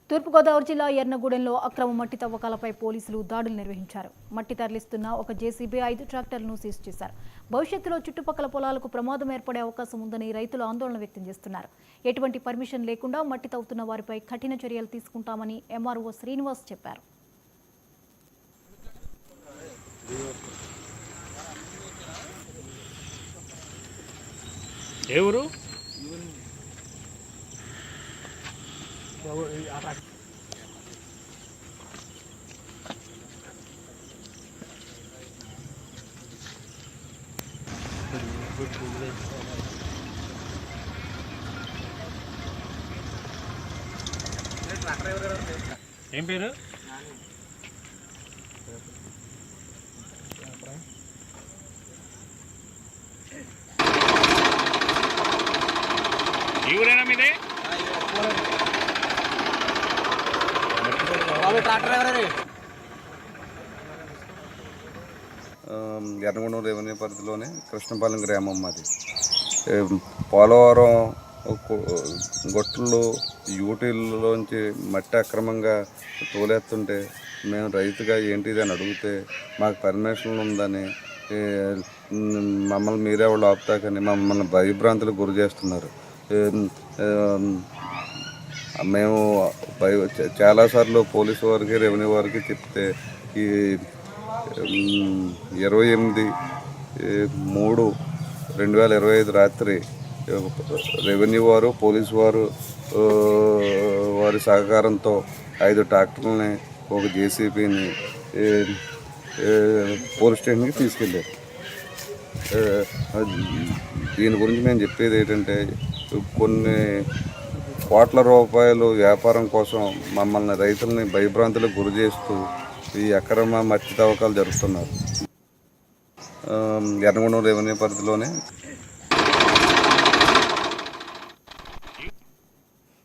తూర్పుగోదావరి జిల్లా ఎర్నగూడెంలో అక్రమ మట్టి తవ్వకాలపై పోలీసులు దాడులు నిర్వహించారు. మట్టి తరలిస్తున్న ఒక జేసీబీ 5 ట్రాక్టర్లను సీజ్ చేశారు. భవిష్యత్తులో చుట్టుపక్కల పొలాలకు ప్రమాదం ఏర్పడే అవకాశం ఉందని రైతులు ఆందోళన వ్యక్తం చేస్తున్నారు. ఎటువంటి పర్మిషన్ లేకుండా మట్టి తవ్వుతున్న వారిపై కఠిన చర్యలు తీసుకుంటామని ఎంఆర్ఓ శ్రీనివాస్ చెప్పారు. ఏం పేరు? ఎవరైనా మీదే ఎర్నగూడెం రెవెన్యూ పరిధిలోనే కృష్ణపాలెం గ్రామం మాది. పోలవరం గొట్టులు యూటీల్లోంచి మట్టి అక్రమంగా తోలేస్తుంటే మేము రైతుగా ఏంటిది అని అడిగితే మాకు పర్మిషన్ ఉందని మమ్మల్ని మీరే వాళ్ళు ఆపుతాకని మమ్మల్ని భయభ్రాంతులకు గురి చేస్తున్నారు. మేము చాలాసార్లు పోలీసు వారికి రెవెన్యూ వారికి చెప్తే ఈ 28/3/2025 రాత్రి రెవెన్యూ వారు పోలీసు వారు వారి సహకారంతో 5 ట్రాక్టర్లని ఒక జేసీబీని పోలీస్ స్టేషన్కి తీసుకెళ్ళారు. దీని గురించి మేము చెప్పేది ఏంటంటే కొన్ని కోట్ల రూపాయలు వ్యాపారం కోసం మమ్మల్ని రైతుల్ని భయభ్రాంతులకు గురి చేస్తూ ఈ అక్రమ మట్టి తవ్వకాలు జరుపుతున్నారు. ఎర్నగూడెం రెవెన్యూ పరిధిలోనే